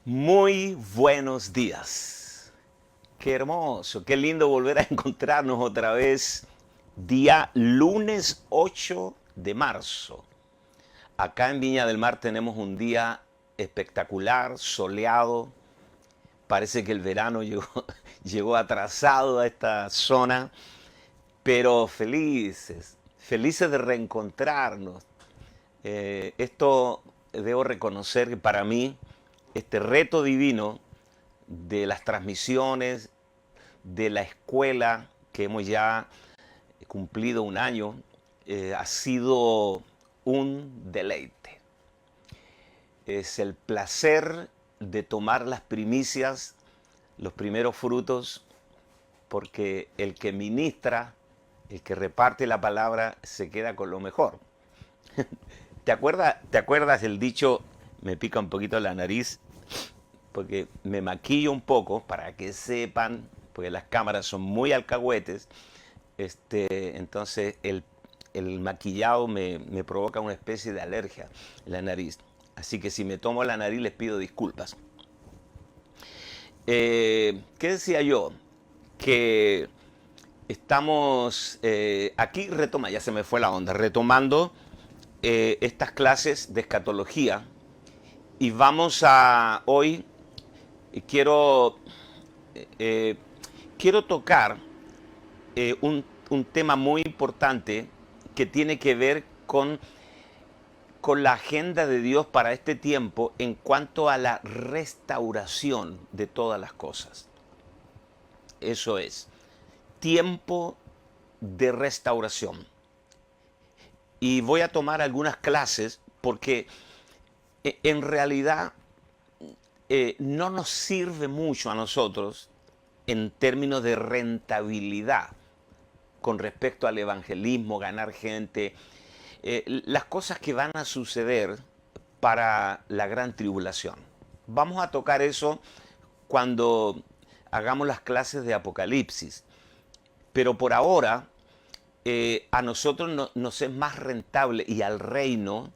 Muy buenos días. Qué hermoso, qué lindo volver a encontrarnos otra vez. Día lunes 8 de marzo. Acá en Viña del Mar tenemos un día espectacular, soleado. Parece que el verano llegó, llegó atrasado a esta zona, pero felices, felices de reencontrarnos. Esto debo reconocer que para mí, este reto divino de las transmisiones, de la escuela, que hemos ya cumplido un año, ha sido un deleite. Es el placer de tomar las primicias, los primeros frutos, porque el que ministra, el que reparte la palabra, se queda con lo mejor. ¿Te acuerdas del dicho, me pica un poquito la nariz, porque me maquillo un poco para que sepan, porque las cámaras son muy alcahuetes, entonces el maquillado me provoca una especie de alergia en la nariz. Así que si me tomo la nariz les pido disculpas. ¿Qué decía yo? Que estamos aquí ya se me fue la onda, retomando estas clases de escatología y vamos a hoy quiero eh, quiero tocar un tema muy importante que tiene que ver con la agenda de Dios para este tiempo en cuanto a la restauración de todas las cosas. Eso es, tiempo de restauración. Y voy a tomar algunas clases porque en realidad no nos sirve mucho a nosotros en términos de rentabilidad con respecto al evangelismo, ganar gente, las cosas que van a suceder para la gran tribulación. Vamos a tocar eso cuando hagamos las clases de Apocalipsis. Pero por ahora, a nosotros nos es más rentable y al reino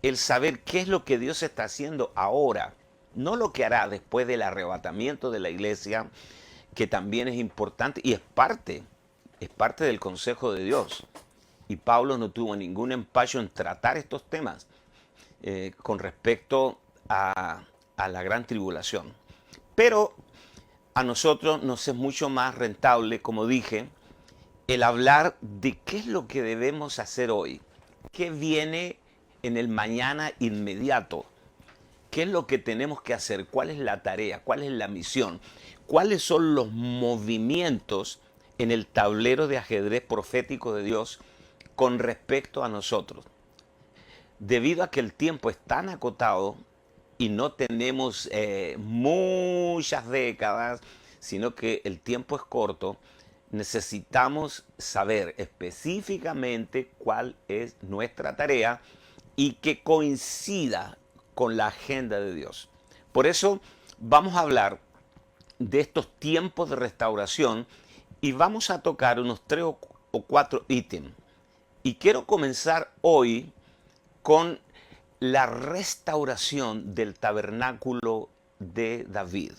el saber qué es lo que Dios está haciendo ahora, no lo que hará después del arrebatamiento de la iglesia, que también es importante y es parte del consejo de Dios. Y Pablo no tuvo ningún empacho en tratar estos temas con respecto a la gran tribulación. Pero a nosotros nos es mucho más rentable, como dije, el hablar de qué es lo que debemos hacer hoy, qué viene en el mañana inmediato, qué es lo que tenemos que hacer, cuál es la tarea, cuál es la misión, cuáles son los movimientos en el tablero de ajedrez profético de Dios con respecto a nosotros. Debido a que el tiempo es tan acotado y no tenemos muchas décadas, sino que el tiempo es corto, necesitamos saber específicamente cuál es nuestra tarea y que coincida con la agenda de Dios. Por eso vamos a hablar de estos tiempos de restauración y vamos a tocar unos 3 o 4 ítems. Y quiero comenzar hoy con la restauración del tabernáculo de David.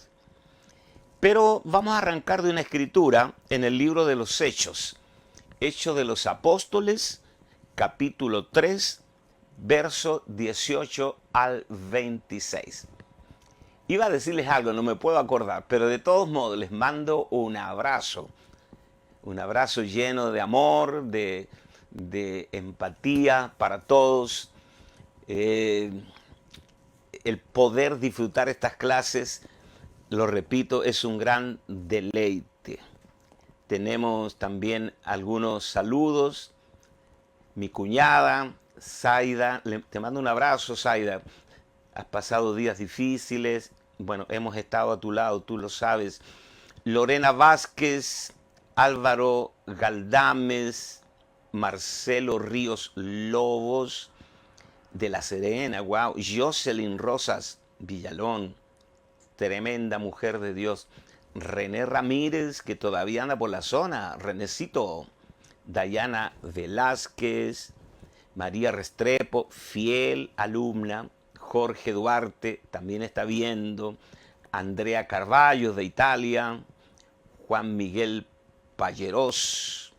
Pero vamos a arrancar de una escritura en el libro de los Hechos. Hechos de los Apóstoles, capítulo 3, verso 18 al 26. Iba a decirles algo, no me puedo acordar, pero de todos modos les mando un abrazo lleno de amor, de empatía para todos. Eh, el poder disfrutar estas clases, lo repito, es un gran deleite. Tenemos también algunos saludos. Mi cuñada, Zaida, te mando un abrazo, Zaida. Has pasado días difíciles. Bueno, hemos estado a tu lado, tú lo sabes. Lorena Vázquez, Álvaro Galdames, Marcelo Ríos Lobos, de La Serena, wow. Jocelyn Rosas Villalón, tremenda mujer de Dios. René Ramírez, que todavía anda por la zona. Renecito. Dayana Velázquez, María Restrepo, fiel alumna. Jorge Duarte también está viendo, Andrea Carballo de Italia, Juan Miguel Palleros,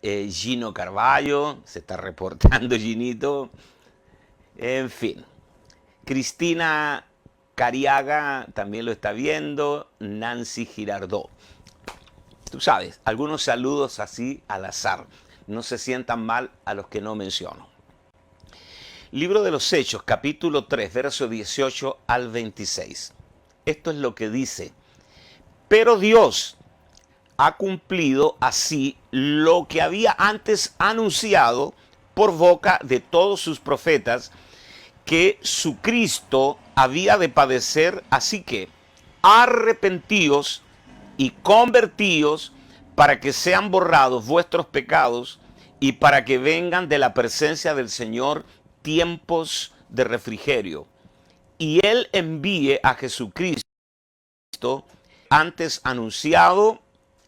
Gino Carballo, se está reportando Ginito, en fin. Cristina Cariaga también lo está viendo, Nancy Girardot. Tú sabes, algunos saludos así al azar. No se sientan mal a los que no menciono. Libro de los Hechos, capítulo 3, verso 18 al 26. Esto es lo que dice. Pero Dios ha cumplido así lo que había antes anunciado por boca de todos sus profetas, que su Cristo había de padecer, así que arrepentíos y convertíos para que sean borrados vuestros pecados y para que vengan de la presencia del Señor tiempos de refrigerio. Y Él envíe a Jesucristo antes anunciado,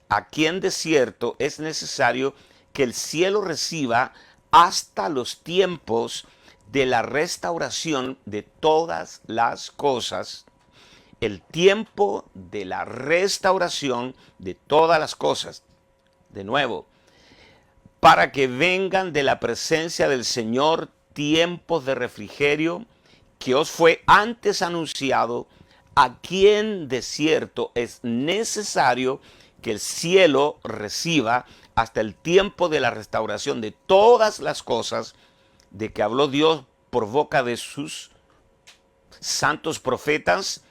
a quien de cierto es necesario que el cielo reciba hasta los tiempos de la restauración de todas las cosas, el tiempo de la restauración de todas las cosas. De nuevo, para que vengan de la presencia del Señor tiempos de refrigerio, que os fue antes anunciado, a quien de cierto es necesario que el cielo reciba hasta el tiempo de la restauración de todas las cosas, de que habló Dios por boca de sus santos profetas,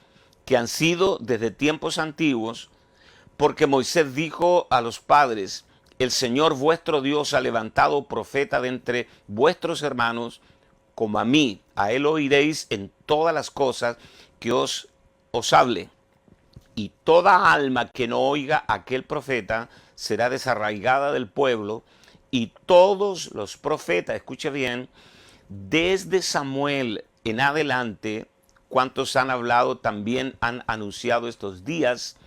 que han sido desde tiempos antiguos, porque Moisés dijo a los padres: el Señor vuestro Dios ha levantado profeta de entre vuestros hermanos, como a mí. A él oiréis en todas las cosas que os hable. Y toda alma que no oiga a aquel profeta será desarraigada del pueblo. Y todos los profetas, escuche bien, desde Samuel en adelante, cuantos han hablado también han anunciado estos días.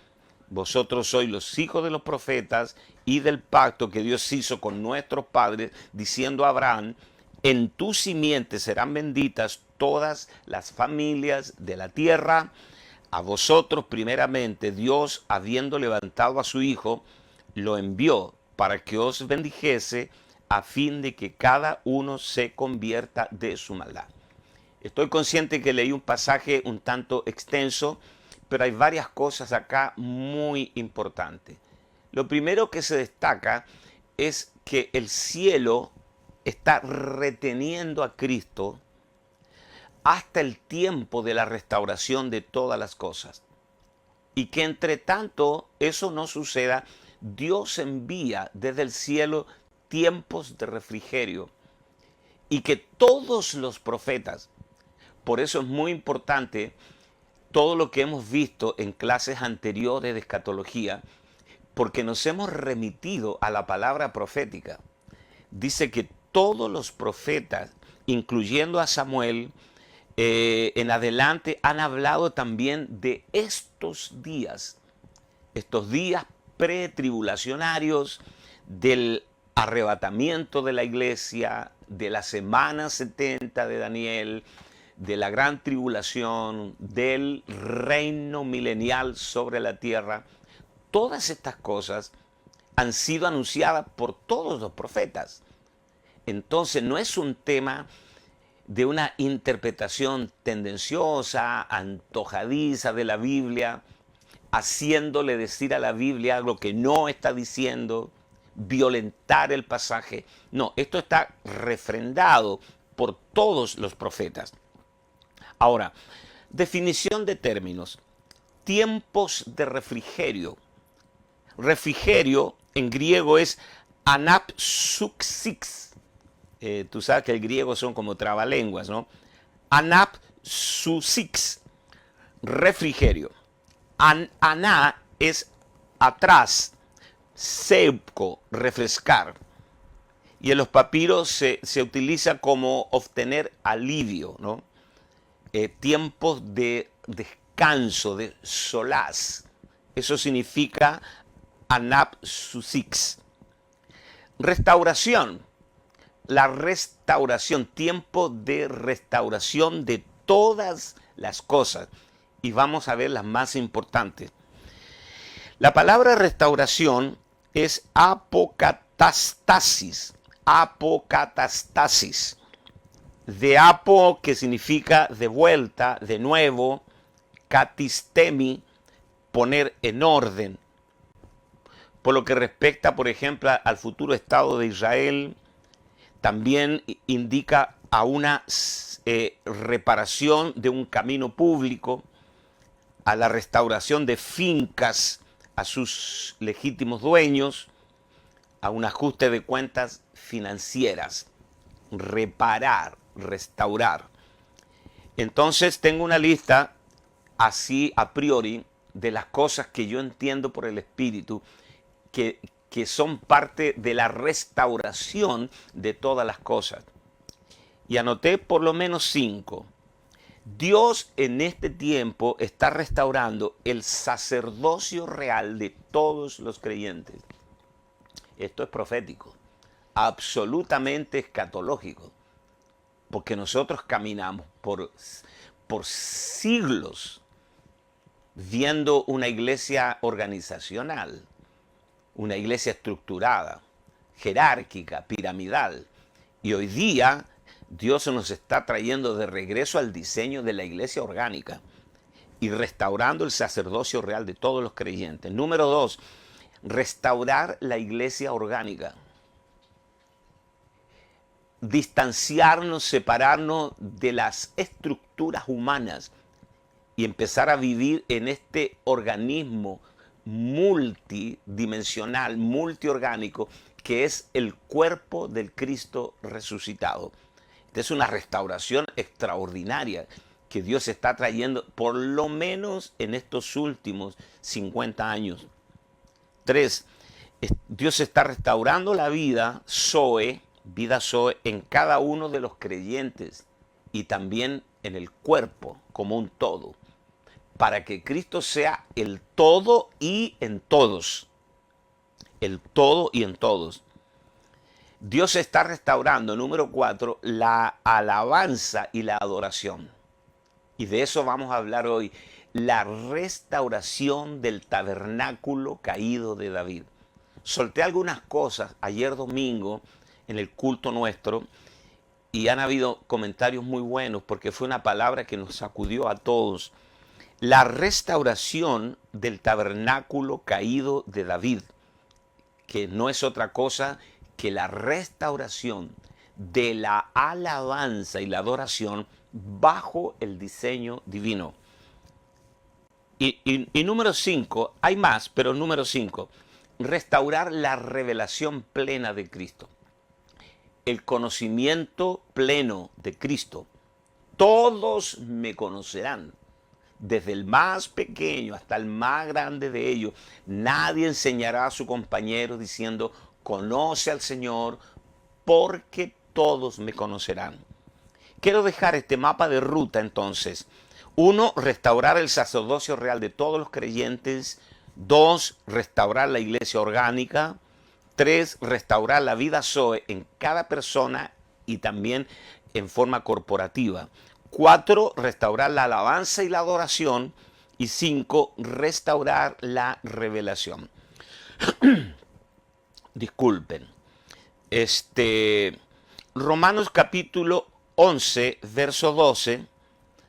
Vosotros sois los hijos de los profetas y del pacto que Dios hizo con nuestros padres, diciendo a Abraham: en tu simiente serán benditas todas las familias de la tierra. A vosotros primeramente Dios, habiendo levantado a su Hijo, lo envió para que os bendijese, a fin de que cada uno se convierta de su maldad. Estoy consciente que leí un pasaje un tanto extenso, pero hay varias cosas acá muy importantes. Lo primero que se destaca es que el cielo está reteniendo a Cristo hasta el tiempo de la restauración de todas las cosas. Y que entre tanto eso no suceda, Dios envía desde el cielo tiempos de refrigerio. Y que todos los profetas, por eso es muy importante todo lo que hemos visto en clases anteriores de escatología, porque nos hemos remitido a la palabra profética. Dice que todos los profetas, incluyendo a Samuel, en adelante han hablado también de estos días pretribulacionarios, del arrebatamiento de la iglesia, de la semana 70 de Daniel, de la gran tribulación, del reino milenial sobre la tierra. Todas estas cosas han sido anunciadas por todos los profetas. Entonces no es un tema de una interpretación tendenciosa, antojadiza de la Biblia, haciéndole decir a la Biblia lo que no está diciendo, violentar el pasaje. No, esto está refrendado por todos los profetas. Ahora, definición de términos. Tiempos de refrigerio. Refrigerio en griego es anapsuxix. Tú sabes que el griego son como trabalenguas, ¿no? Anapsuxix, refrigerio. Aná es atrás, seco, refrescar. Y en los papiros se utiliza como obtener alivio, ¿no? Tiempos de descanso, de solaz. Eso significa anapsuxix. Restauración. La restauración restauración, tiempo de restauración de todas las cosas. Y vamos a ver las más importantes. La palabra restauración es apocatastasis. Apocatastasis. De apo, que significa de vuelta, de nuevo. Katistemi, poner en orden. Por lo que respecta, por ejemplo, al futuro Estado de Israel, también indica a una reparación de un camino público, a la restauración de fincas a sus legítimos dueños, a un ajuste de cuentas financieras, reparar, restaurar. Entonces tengo una lista así a priori de las cosas que yo entiendo por el Espíritu que son parte de la restauración de todas las cosas. Y anoté por lo menos 5. Dios en este tiempo está restaurando el sacerdocio real de todos los creyentes. Esto es profético, absolutamente escatológico, porque nosotros caminamos por siglos viendo una iglesia organizacional, una iglesia estructurada, jerárquica, piramidal. Y hoy día Dios nos está trayendo de regreso al diseño de la iglesia orgánica y restaurando el sacerdocio real de todos los creyentes. Número 2, restaurar la iglesia orgánica. Distanciarnos, separarnos de las estructuras humanas y empezar a vivir en este organismo multidimensional, multiorgánico, que es el cuerpo del Cristo resucitado. Esta es una restauración extraordinaria que Dios está trayendo por lo menos en estos últimos 50 años. 3. Dios está restaurando la vida Zoe en cada uno de los creyentes y también en el cuerpo como un todo, para que Cristo sea el todo y en todos. El todo y en todos. Dios está restaurando, número 4, la alabanza y la adoración. Y de eso vamos a hablar hoy. La restauración del tabernáculo caído de David. Solté algunas cosas ayer domingo en el culto nuestro y han habido comentarios muy buenos porque fue una palabra que nos sacudió a todos. La restauración del tabernáculo caído de David, que no es otra cosa que la restauración de la alabanza y la adoración bajo el diseño divino. Y número 5, hay más, pero número 5, restaurar la revelación plena de Cristo. El conocimiento pleno de Cristo. Todos me conocerán, desde el más pequeño hasta el más grande de ellos. Nadie enseñará a su compañero diciendo, conoce al Señor, porque todos me conocerán. Quiero dejar este mapa de ruta entonces. 1, restaurar el sacerdocio real de todos los creyentes. 2, restaurar la iglesia orgánica. 3, restaurar la vida Zoe en cada persona y también en forma corporativa. 4, restaurar la alabanza y la adoración. Y 5, restaurar la revelación. Disculpen. Romanos capítulo 11, verso 12,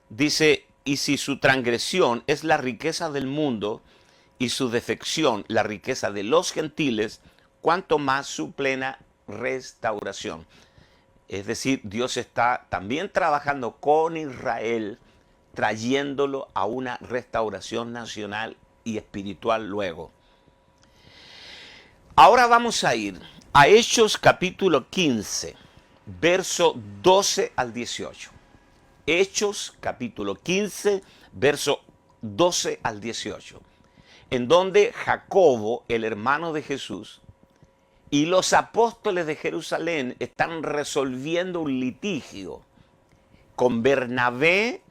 dice, y si su transgresión es la riqueza del mundo y su defección la riqueza de los gentiles, cuanto más su plena restauración. Es decir, Dios está también trabajando con Israel, trayéndolo a una restauración nacional y espiritual luego. Ahora vamos a ir a Hechos capítulo 15, verso 12 al 18. Hechos capítulo 15, verso 12 al 18. En donde Jacobo, el hermano de Jesús, y los apóstoles de Jerusalén están resolviendo un litigio con Bernabé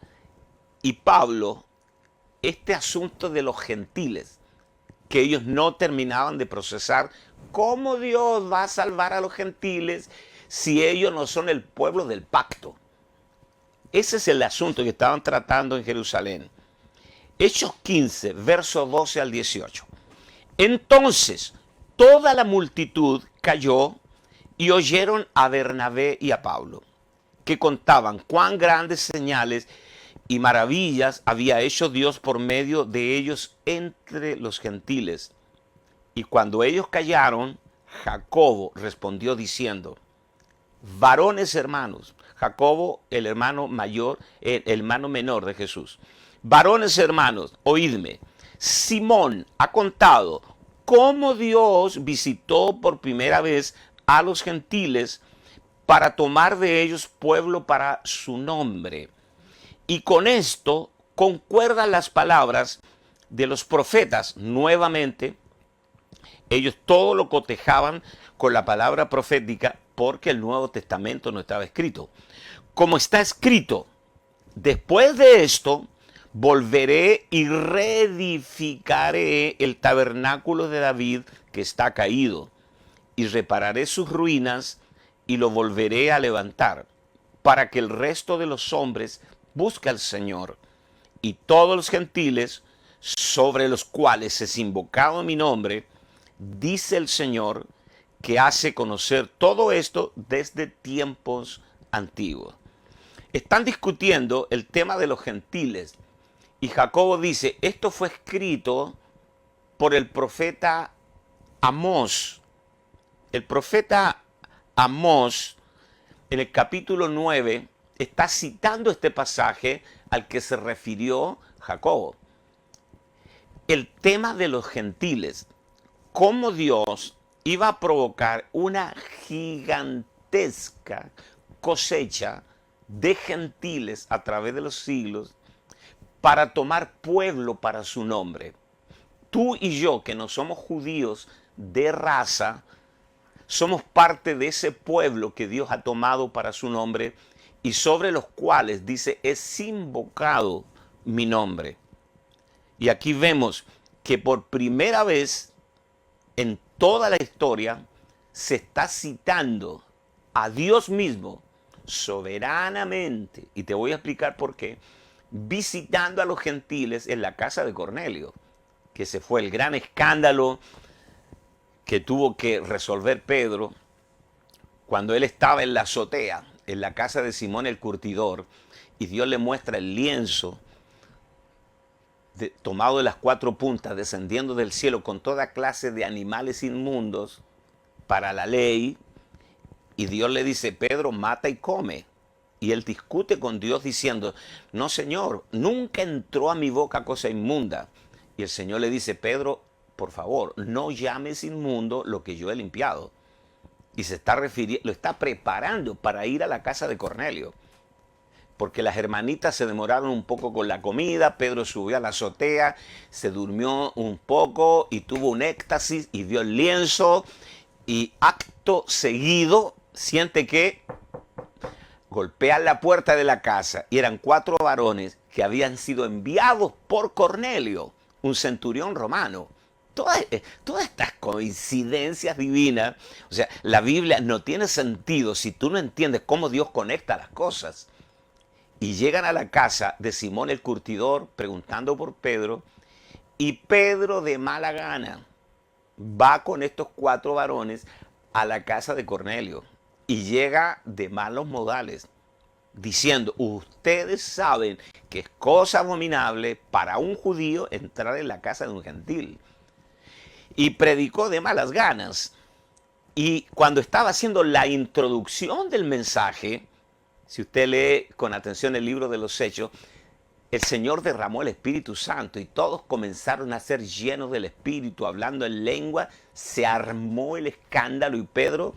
y Pablo, este asunto de los gentiles, que ellos no terminaban de procesar. ¿Cómo Dios va a salvar a los gentiles si ellos no son el pueblo del pacto? Ese es el asunto que estaban tratando en Jerusalén. Hechos 15, verso 12 al 18. Entonces, toda la multitud cayó y oyeron a Bernabé y a Pablo, que contaban cuán grandes señales y maravillas había hecho Dios por medio de ellos entre los gentiles. Y cuando ellos callaron, Jacobo respondió diciendo: varones hermanos, Jacobo, el hermano mayor, el hermano menor de Jesús. Varones hermanos, oídme. Simón ha contado cómo Dios visitó por primera vez a los gentiles para tomar de ellos pueblo para su nombre. Y con esto concuerdan las palabras de los profetas. Nuevamente, ellos todo lo cotejaban con la palabra profética porque el Nuevo Testamento no estaba escrito. Como está escrito, después de esto, volveré y reedificaré el tabernáculo de David que está caído, y repararé sus ruinas y lo volveré a levantar, para que el resto de los hombres busque al Señor, y todos los gentiles sobre los cuales es invocado mi nombre, dice el Señor, que hace conocer todo esto desde tiempos antiguos. Están discutiendo el tema de los gentiles. Y Jacobo dice, esto fue escrito por el profeta Amós. El profeta Amós, en el capítulo 9, está citando este pasaje al que se refirió Jacobo. El tema de los gentiles, cómo Dios iba a provocar una gigantesca cosecha de gentiles a través de los siglos para tomar pueblo para su nombre. Tú y yo, que no somos judíos de raza, somos parte de ese pueblo que Dios ha tomado para su nombre y sobre los cuales, dice, es invocado mi nombre. Y aquí vemos que por primera vez en toda la historia se está citando a Dios mismo soberanamente, y te voy a explicar por qué, visitando a los gentiles en la casa de Cornelio, que se fue el gran escándalo que tuvo que resolver Pedro cuando él estaba en la azotea, en la casa de Simón el curtidor, y Dios le muestra el lienzo tomado de las cuatro puntas, descendiendo del cielo con toda clase de animales inmundos para la ley, y Dios le dice, Pedro, mata y come. Y él discute con Dios diciendo, no señor, nunca entró a mi boca cosa inmunda. Y el Señor le dice, Pedro, por favor, no llames inmundo lo que yo he limpiado. Y se está refiriendo, lo está preparando para ir a la casa de Cornelio. Porque las hermanitas se demoraron un poco con la comida, Pedro subió a la azotea, se durmió un poco y tuvo un éxtasis y vio el lienzo, y acto seguido siente que golpean la puerta de la casa y eran 4 varones que habían sido enviados por Cornelio, un centurión romano. Todas estas coincidencias divinas, o sea, la Biblia no tiene sentido si tú no entiendes cómo Dios conecta las cosas. Y llegan a la casa de Simón el curtidor preguntando por Pedro, y Pedro de mala gana va con estos 4 varones a la casa de Cornelio y llega de malos modales, diciendo, ustedes saben que es cosa abominable para un judío entrar en la casa de un gentil. Y predicó de malas ganas. Y cuando estaba haciendo la introducción del mensaje, si usted lee con atención el libro de los Hechos, el Señor derramó el Espíritu Santo y todos comenzaron a ser llenos del Espíritu, hablando en lengua. Se armó el escándalo y Pedro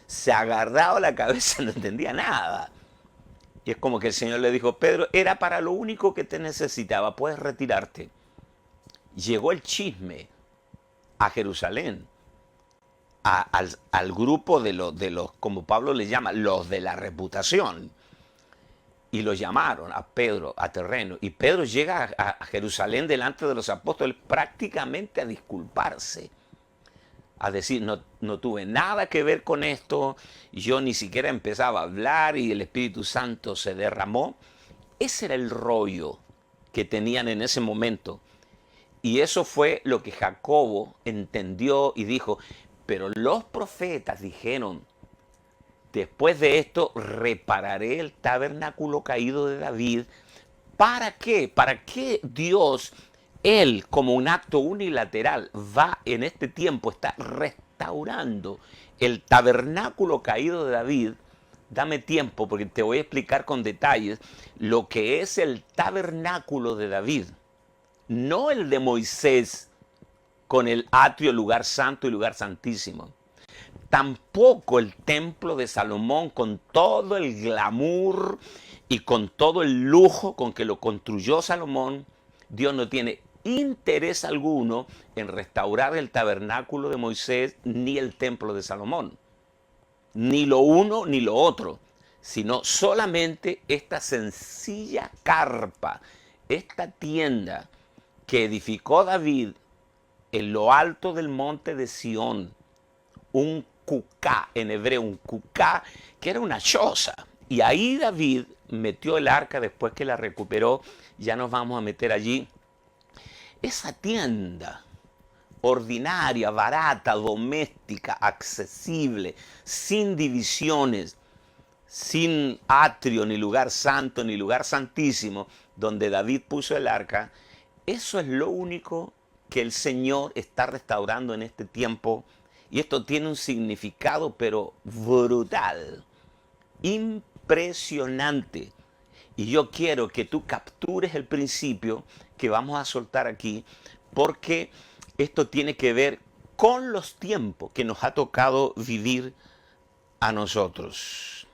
se agarraba la cabeza, no entendía nada. Y es como que el Señor le dijo, Pedro, era para lo único que te necesitaba, puedes retirarte. Llegó el chisme a Jerusalén, al grupo de los, como Pablo les llama, los de la reputación. Y lo llamaron a Pedro a terreno. Y Pedro llega a Jerusalén delante de los apóstoles prácticamente a disculparse. a decir, no tuve nada que ver con esto, yo ni siquiera empezaba a hablar y el Espíritu Santo se derramó. Ese era el rollo que tenían en ese momento. Y eso fue lo que Jacobo entendió y dijo, pero los profetas dijeron, después de esto repararé el tabernáculo caído de David. ¿Para qué? ¿Para qué Dios, Él como un acto unilateral, va en este tiempo, está restaurando el tabernáculo caído de David? Dame tiempo porque te voy a explicar con detalles lo que es el tabernáculo de David. No el de Moisés con el atrio, lugar santo y lugar santísimo. Tampoco el templo de Salomón con todo el glamour y con todo el lujo con que lo construyó Salomón. Dios no tiene interés alguno en restaurar el tabernáculo de Moisés ni el templo de Salomón. Ni lo uno ni lo otro, sino solamente esta sencilla carpa, esta tienda que edificó David en lo alto del monte de Sión, un cucá, en hebreo un cucá, que era una choza. Y ahí David metió el arca después que la recuperó. Ya nos vamos a meter allí. Esa tienda ordinaria, barata, doméstica, accesible, sin divisiones, sin atrio, ni lugar santo, ni lugar santísimo, donde David puso el arca, eso es lo único que el Señor está restaurando en este tiempo. Y esto tiene un significado, pero brutal, impresionante. Y yo quiero que tú captures el principio que vamos a soltar aquí, porque esto tiene que ver con los tiempos que nos ha tocado vivir a nosotros.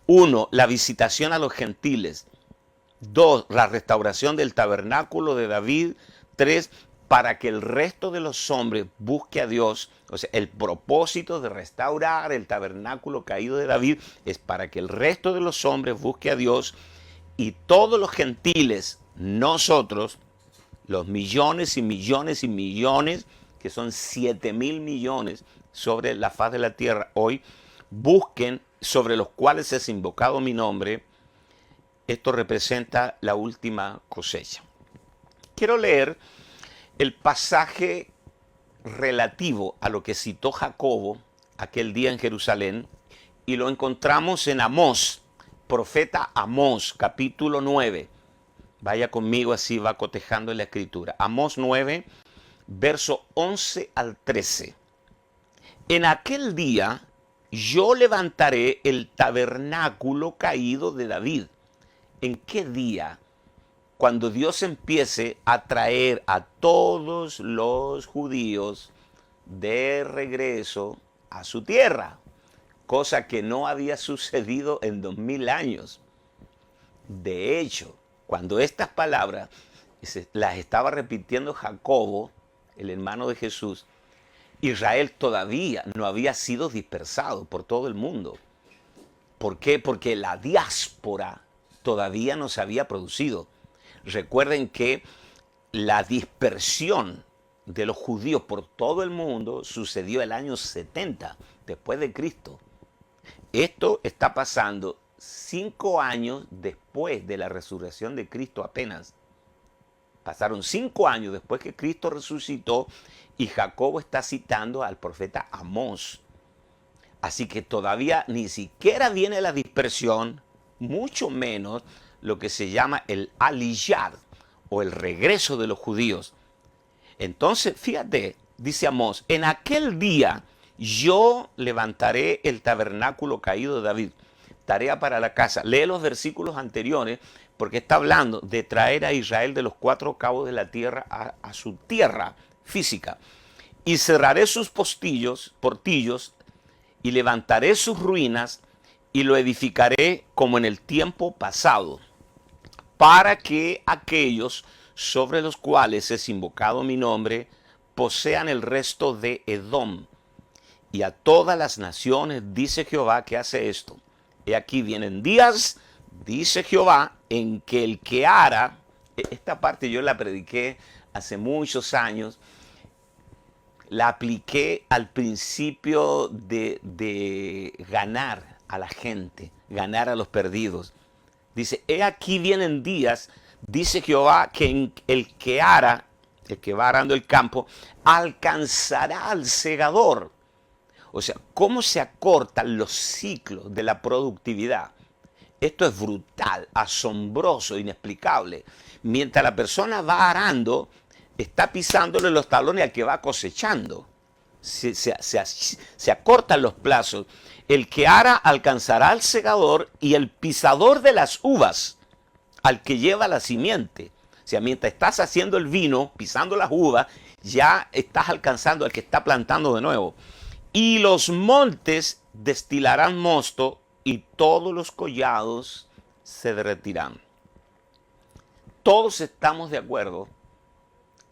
1. La visitación a los gentiles. 2. La restauración del tabernáculo de David. 3. Para que el resto de los hombres busque a Dios. O sea, el propósito de restaurar el tabernáculo caído de David es para que el resto de los hombres busque a Dios y todos los gentiles, nosotros, los millones y millones y millones, que son 7.000 millones sobre la faz de la tierra hoy, busquen, sobre los cuales es invocado mi nombre. Esto representa la última cosecha. Quiero leer el pasaje relativo a lo que citó Jacobo aquel día en Jerusalén, y lo encontramos en Amós, profeta Amós, capítulo 9. Vaya conmigo, así va cotejando en la escritura. Amós 9, verso 11 al 13. En aquel día yo levantaré el tabernáculo caído de David. ¿En qué día? Cuando Dios empiece a traer a todos los judíos de regreso a su tierra, cosa que no había sucedido en 2000 años. De hecho, cuando estas palabras las estaba repitiendo Jacobo, el hermano de Jesús, Israel todavía no había sido dispersado por todo el mundo. ¿Por qué? Porque la diáspora todavía no se había producido. Recuerden que la dispersión de los judíos por todo el mundo sucedió el año 70 después de Cristo. Esto está pasando 5 años después de la resurrección de Cristo apenas. Pasaron 5 años después que Cristo resucitó y Jacobo está citando al profeta Amós. Así que todavía ni siquiera viene la dispersión, mucho menos lo que se llama el aliyad o el regreso de los judíos. Entonces, fíjate, dice Amós, en aquel día yo levantaré el tabernáculo caído de David. Tarea para la casa. Lee los versículos anteriores porque está hablando de traer a Israel de los 4 cabos de la tierra a su tierra física. Y cerraré sus portillos y levantaré sus ruinas y lo edificaré como en el tiempo pasado, para que aquellos sobre los cuales es invocado mi nombre posean el resto de Edom. Y a todas las naciones, dice Jehová, que hace esto. He aquí vienen días, dice Jehová, en que el que ara, esta parte yo la prediqué hace muchos años, la apliqué al principio de ganar a la gente, ganar a los perdidos. Dice, he aquí vienen días, dice Jehová, que el que ara, el que va arando el campo, alcanzará al segador. O sea, cómo se acortan los ciclos de la productividad. Esto es brutal, asombroso, inexplicable. Mientras la persona va arando, está pisándole los talones al que va cosechando. Se acortan los plazos. El que ara alcanzará al segador y el pisador de las uvas al que lleva la simiente. O sea, mientras estás haciendo el vino, pisando las uvas, ya estás alcanzando al que está plantando de nuevo. Y los montes destilarán mosto y todos los collados se derretirán. Todos estamos de acuerdo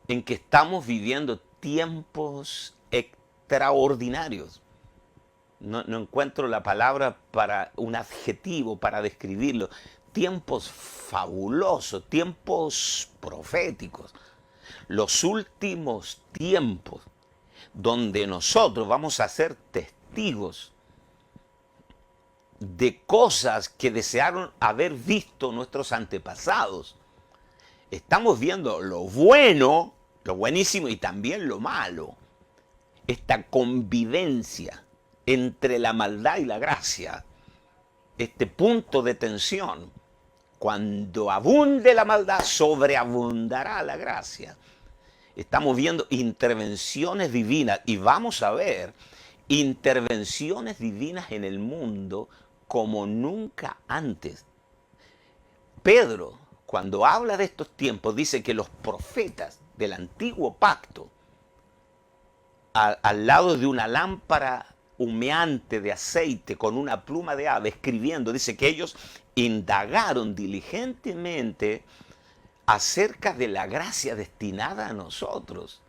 en que estamos viviendo tiempos extraordinarios. No encuentro la palabra para un adjetivo para describirlo. Tiempos fabulosos, tiempos proféticos. Los últimos tiempos donde nosotros vamos a ser testigos de cosas que desearon haber visto nuestros antepasados. Estamos viendo lo bueno, lo buenísimo y también lo malo. Esta convivencia entre la maldad y la gracia, este punto de tensión. Cuando abunde la maldad, sobreabundará la gracia. Estamos viendo intervenciones divinas y vamos a ver intervenciones divinas en el mundo como nunca antes. Pedro, cuando habla de estos tiempos, dice que los profetas del antiguo pacto, al lado de una lámpara humeante de aceite con una pluma de ave escribiendo, dice que ellos indagaron diligentemente acerca de la gracia destinada a nosotros,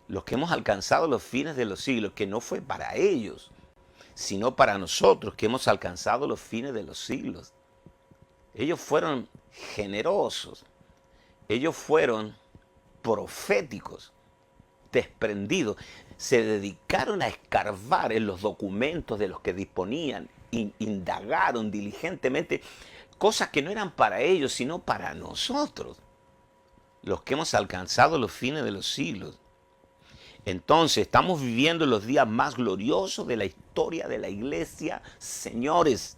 los que hemos alcanzado los fines de los siglos, que no fue para ellos, sino para nosotros que hemos alcanzado los fines de los siglos. Ellos fueron generosos, ellos fueron proféticos, desprendidos, se dedicaron a escarbar en los documentos de los que disponían, indagaron diligentemente cosas que no eran para ellos, sino para nosotros, los que hemos alcanzado los fines de los siglos. Entonces, estamos viviendo los días más gloriosos de la historia de la iglesia, señores.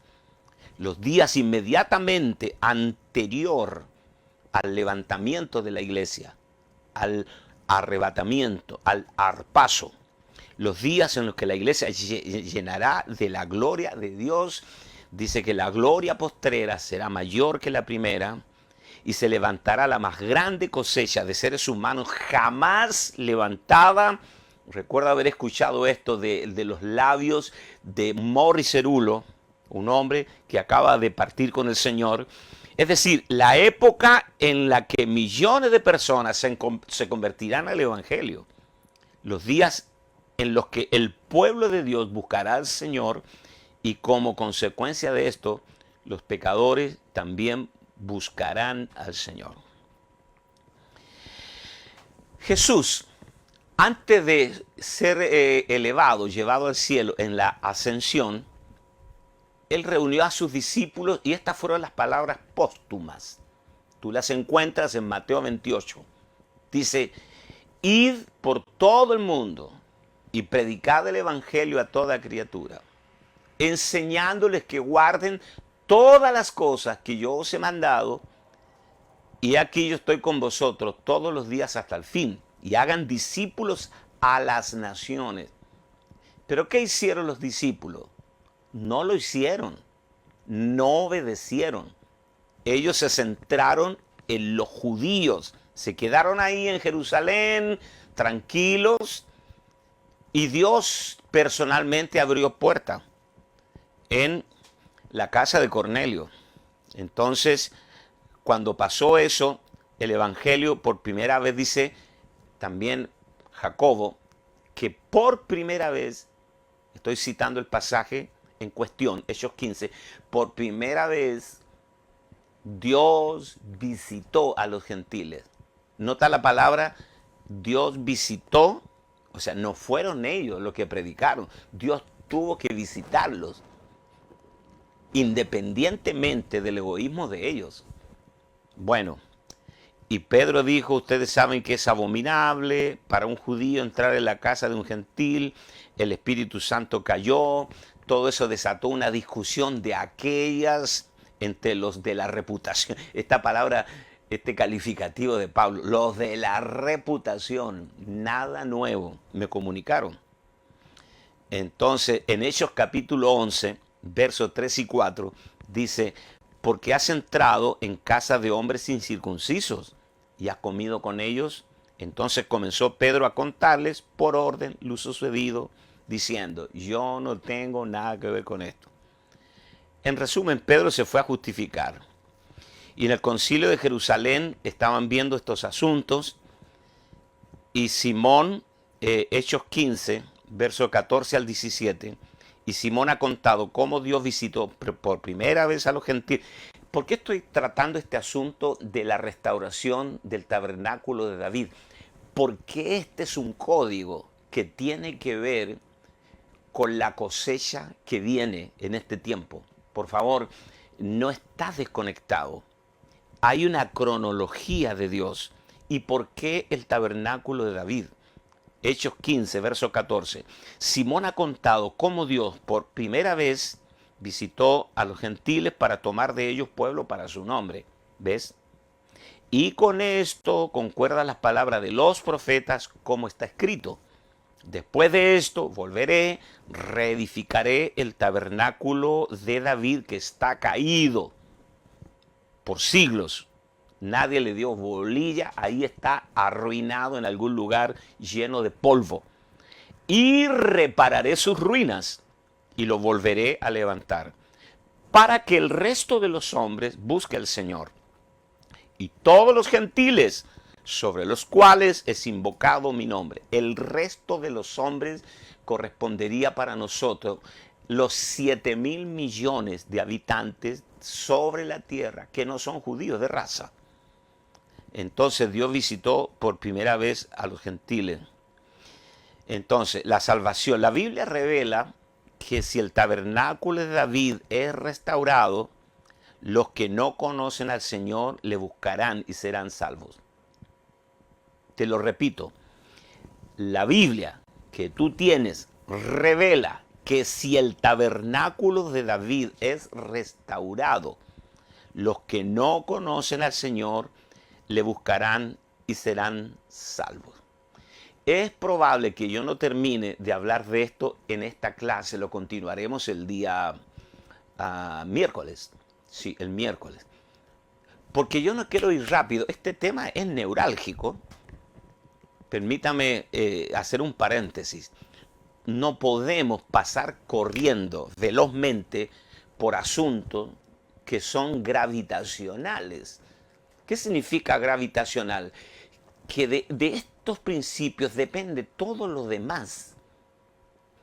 Los días inmediatamente anterior al levantamiento de la iglesia, al arrebatamiento, al arpazo. Los días en los que la iglesia llenará de la gloria de Dios. Dice que la gloria postrera será mayor que la primera y se levantará la más grande cosecha de seres humanos jamás levantada. Recuerdo haber escuchado esto de los labios de Morris Cerullo, un hombre que acaba de partir con el Señor. Es decir, la época en la que millones de personas se convertirán al Evangelio. Los días en los que el pueblo de Dios buscará al Señor y como consecuencia de esto, los pecadores también buscarán al Señor. Jesús, antes de ser elevado, llevado al cielo en la ascensión, Él reunió a sus discípulos y estas fueron las palabras póstumas. Tú las encuentras en Mateo 28. Dice, id por todo el mundo y predicad el evangelio a toda criatura, enseñándoles que guarden todas las cosas que yo os he mandado, y aquí yo estoy con vosotros todos los días hasta el fin, y hagan discípulos a las naciones. ¿Pero qué hicieron los discípulos? No lo hicieron, no obedecieron. Ellos se centraron en los judíos, se quedaron ahí en Jerusalén, tranquilos, y Dios personalmente abrió puerta en la casa de Cornelio. Entonces, cuando pasó eso, el Evangelio por primera vez dice, también Jacobo, que por primera vez, estoy citando el pasaje en cuestión, Hechos 15, por primera vez Dios visitó a los gentiles. Nota la palabra, Dios visitó, O sea, no fueron ellos los que predicaron. Dios tuvo que visitarlos, independientemente del egoísmo de ellos. Bueno, y Pedro dijo, ustedes saben que es abominable para un judío entrar en la casa de un gentil, el Espíritu Santo cayó, todo eso desató una discusión de aquellas entre los de la reputación. Esta palabra, este calificativo de Pablo, los de la reputación, nada nuevo, me comunicaron. Entonces, en Hechos capítulo 11, versos 3 y 4, dice, porque has entrado en casa de hombres incircuncisos y has comido con ellos. Entonces comenzó Pedro a contarles por orden lo sucedido, diciendo, yo no tengo nada que ver con esto. En resumen, Pedro se fue a justificar. Y en el concilio de Jerusalén estaban viendo estos asuntos y Simón, Hechos 15, versos 14 al 17, y Simón ha contado cómo Dios visitó por primera vez a los gentiles. ¿Por qué estoy tratando este asunto de la restauración del tabernáculo de David? Porque este es un código que tiene que ver con la cosecha que viene en este tiempo. Por favor, no estás desconectado. Hay una cronología de Dios. ¿Y por qué el tabernáculo de David? Hechos 15, verso 14. Simón ha contado cómo Dios por primera vez visitó a los gentiles para tomar de ellos pueblo para su nombre. ¿Ves? Y con esto concuerdan las palabras de los profetas como está escrito. Después de esto volveré, reedificaré el tabernáculo de David que está caído por siglos. Nadie le dio bolilla, ahí está arruinado en algún lugar lleno de polvo. Y repararé sus ruinas y lo volveré a levantar, para que el resto de los hombres busque al Señor. Y todos los gentiles sobre los cuales es invocado mi nombre, el resto de los hombres correspondería para nosotros los 7.000 millones de habitantes sobre la tierra que no son judíos de raza. Entonces Dios visitó por primera vez a los gentiles. Entonces, la salvación. La Biblia revela que si el tabernáculo de David es restaurado, los que no conocen al Señor le buscarán y serán salvos. Te lo repito, la Biblia que tú tienes revela que si el tabernáculo de David es restaurado, los que no conocen al Señor le buscarán y serán salvos. Es probable que yo no termine de hablar de esto en esta clase, lo continuaremos el día miércoles. Sí, el miércoles. Porque yo no quiero ir rápido, este tema es neurálgico. Permítame hacer un paréntesis. No podemos pasar corriendo velozmente por asuntos que son gravitacionales. ¿Qué significa gravitacional? Que de estos principios depende todo lo demás.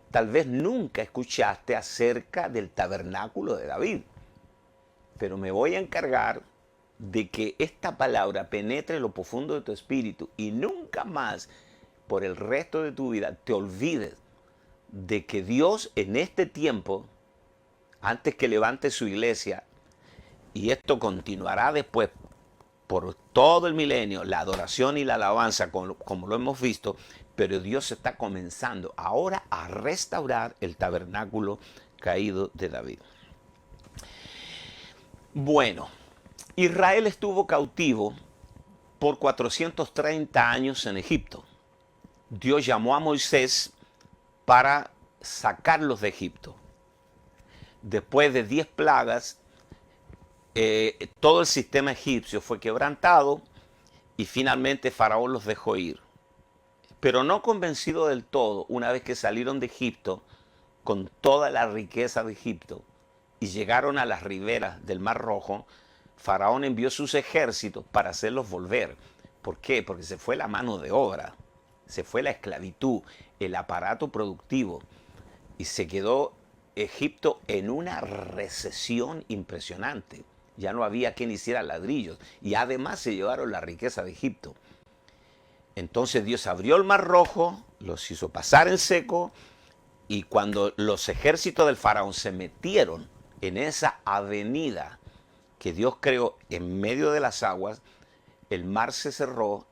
Tal vez nunca escuchaste acerca del tabernáculo de David, pero me voy a encargar de que esta palabra penetre en lo profundo de tu espíritu y nunca más por el resto de tu vida te olvides de que Dios en este tiempo, antes que levante su iglesia, y esto continuará después por todo el milenio, la adoración y la alabanza, como lo hemos visto, pero Dios está comenzando ahora a restaurar el tabernáculo caído de David. Bueno, Israel estuvo cautivo por 430 años en Egipto. Dios llamó a Moisés para sacarlos de Egipto. Después de 10 plagas, todo el sistema egipcio fue quebrantado y finalmente Faraón los dejó ir. Pero no convencido del todo, una vez que salieron de Egipto con toda la riqueza de Egipto y llegaron a las riberas del Mar Rojo, Faraón envió sus ejércitos para hacerlos volver. ¿Por qué? Porque se fue la mano de obra, se fue la esclavitud, el aparato productivo y se quedó Egipto en una recesión impresionante. Ya no había quien hiciera ladrillos y además se llevaron la riqueza de Egipto. Entonces Dios abrió el Mar Rojo los hizo pasar en seco, y cuando los ejércitos del faraón se metieron en esa avenida que Dios creó en medio de las aguas, el mar se cerró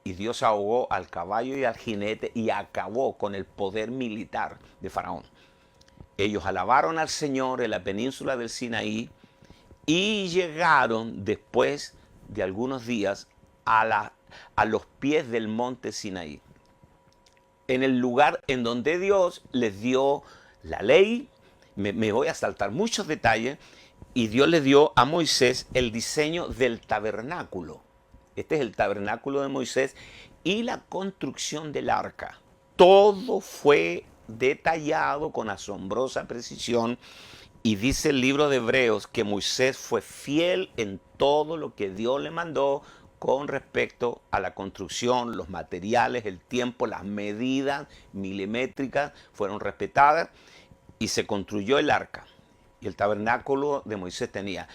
y Dios ahogó al caballo y al jinete y acabó con el poder militar de Faraón. Ellos alabaron al Señor en la península del Sinaí y llegaron después de algunos días a los pies del monte Sinaí, en el lugar en donde Dios les dio la ley. Me voy a saltar muchos detalles. Y Dios le dio a Moisés el diseño del tabernáculo. Este es el tabernáculo de Moisés y la construcción del arca. Todo fue detallado con asombrosa precisión. Y dice el libro de Hebreos que Moisés fue fiel en todo lo que Dios le mandó con respecto a la construcción, los materiales, el tiempo, las medidas milimétricas fueron respetadas y se construyó el arca. Y el tabernáculo de Moisés tenía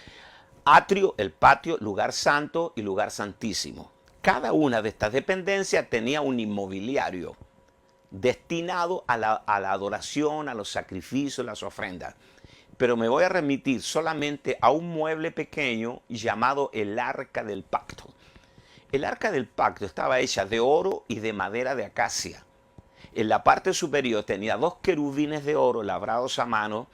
atrio, el patio, lugar santo y lugar santísimo. Cada una de estas dependencias tenía un inmobiliario destinado a la adoración, a los sacrificios, las ofrendas. Pero me voy a remitir solamente a un mueble pequeño llamado el arca del pacto. El arca del pacto estaba hecha de oro y de madera de acacia. En la parte superior tenía 2 querubines de oro labrados a mano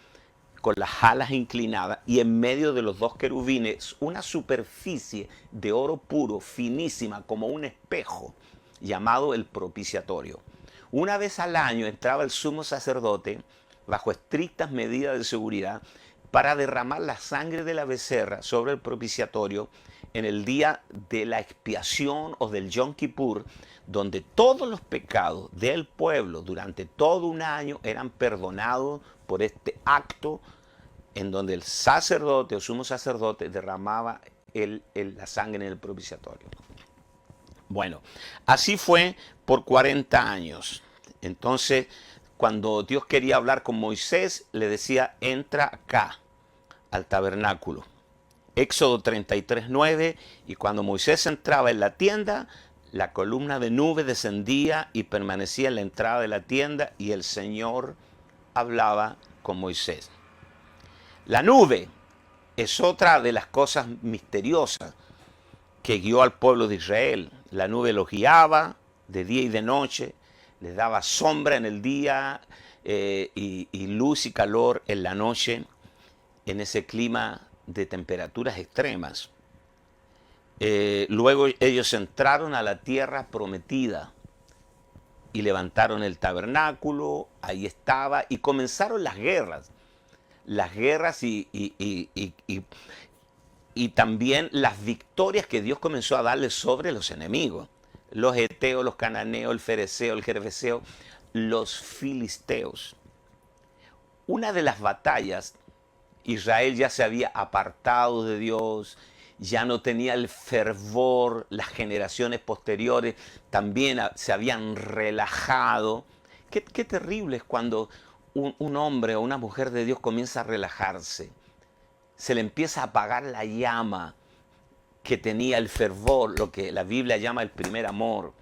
con las alas inclinadas, y en medio de los 2 querubines una superficie de oro puro, finísima, como un espejo, llamado el propiciatorio. Una vez al año entraba el sumo sacerdote, bajo estrictas medidas de seguridad, para derramar la sangre de la becerra sobre el propiciatorio en el día de la expiación o del Yom Kippur, donde todos los pecados del pueblo durante todo un año eran perdonados por este acto en donde el sacerdote o sumo sacerdote derramaba la sangre en el propiciatorio. Bueno, así fue por 40 años. Entonces, cuando Dios quería hablar con Moisés, le decía, entra acá, al tabernáculo. Éxodo 33:9, y cuando Moisés entraba en la tienda, la columna de nube descendía y permanecía en la entrada de la tienda, y el Señor hablaba con Moisés. La nube es otra de las cosas misteriosas que guió al pueblo de Israel. La nube los guiaba de día y de noche, les daba sombra en el día y luz y calor en la noche, en ese clima de temperaturas extremas. Luego ellos entraron a la tierra prometida y levantaron el tabernáculo, ahí estaba, y comenzaron las guerras. Las guerras y también las victorias que Dios comenzó a darle sobre los enemigos. Los heteos, los cananeos, el fereceo, el gergeseo, los filisteos. Una de las batallas, Israel ya se había apartado de Dios, ya no tenía el fervor, las generaciones posteriores también se habían relajado. Qué terrible es cuando un hombre o una mujer de Dios comienza a relajarse. Se le empieza a apagar la llama que tenía el fervor, lo que la Biblia llama el primer amor.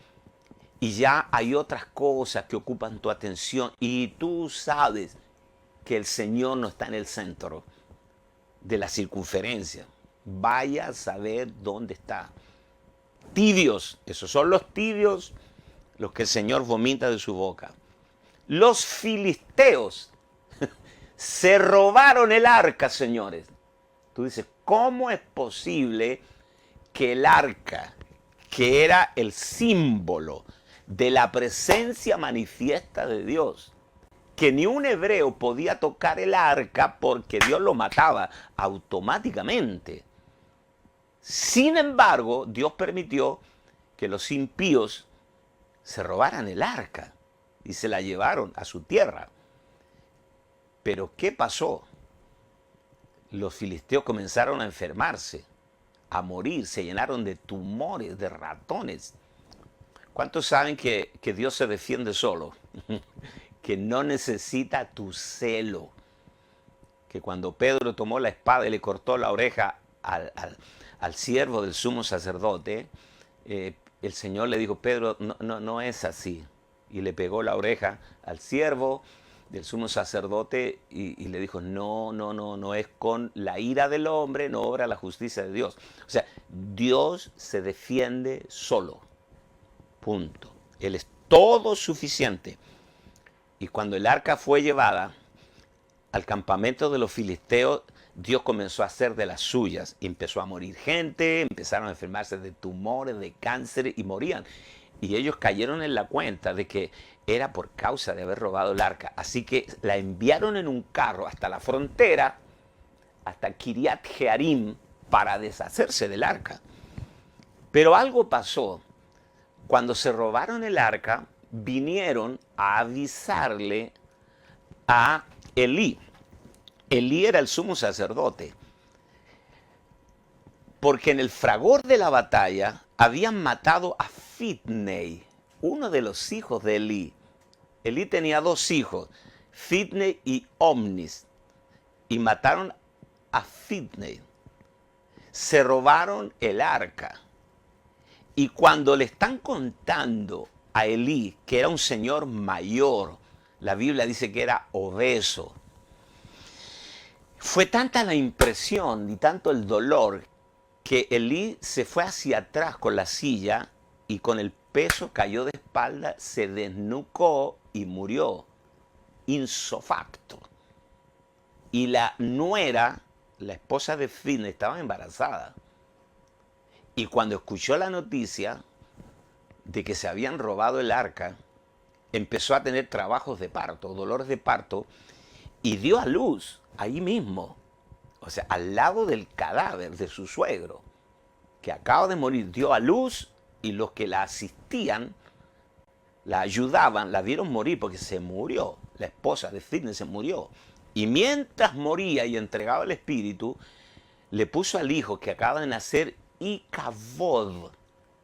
Y ya hay otras cosas que ocupan tu atención y tú sabes que el Señor no está en el centro de la circunferencia. Vaya a saber dónde está. Tibios, esos son los tibios, los que el Señor vomita de su boca. Los filisteos se robaron el arca, señores. Tú dices, ¿cómo es posible que el arca, que era el símbolo de la presencia manifiesta de Dios, que ni un hebreo podía tocar el arca porque Dios lo mataba automáticamente? Sin embargo, Dios permitió que los impíos se robaran el arca y se la llevaron a su tierra. Pero ¿qué pasó? Los filisteos comenzaron a enfermarse, a morir, se llenaron de tumores, de ratones. ¿Cuántos saben que Dios se defiende solo? Que no necesita tu celo. Que cuando Pedro tomó la espada y le cortó la oreja al siervo del sumo sacerdote, el Señor le dijo, Pedro, no es así. y le pegó la oreja al siervo del sumo sacerdote y le dijo, no, no, no, no es con la ira del hombre, no obra la justicia de Dios. O sea, Dios se defiende solo, punto. Él es todo suficiente. Y cuando el arca fue llevada al campamento de los filisteos, Dios comenzó a hacer de las suyas. Y empezó a morir gente, empezaron a enfermarse de tumores, de cáncer y morían. Y ellos cayeron en la cuenta de que era por causa de haber robado el arca. Así que la enviaron en un carro hasta la frontera, hasta Kiriat Jearim, para deshacerse del arca. Pero algo pasó. Cuando se robaron el arca, vinieron a avisarle a Elí. Elí era el sumo sacerdote. Porque en el fragor de la batalla habían matado a Fitnei, uno de los hijos de Elí. Elí tenía dos hijos, Fitnei y Omnis, y mataron a Fitnei. Se robaron el arca. Y cuando le están contando a Elí, que era un señor mayor, la Biblia dice que era obeso, fue tanta la impresión y tanto el dolor que Elí se fue hacia atrás con la silla y con el peso cayó de espalda, se desnucó y murió, insofacto. Y la nuera, la esposa de Fitnei, estaba embarazada. Y cuando escuchó la noticia de que se habían robado el arca, empezó a tener trabajos de parto, dolores de parto, y dio a luz ahí mismo, o sea, al lado del cadáver de su suegro, que acaba de morir, dio a luz y los que la asistían, la ayudaban, la vieron morir porque se murió, la esposa de Fitnei se murió. Y mientras moría y entregaba el espíritu, le puso al hijo que acaba de nacer Icabod,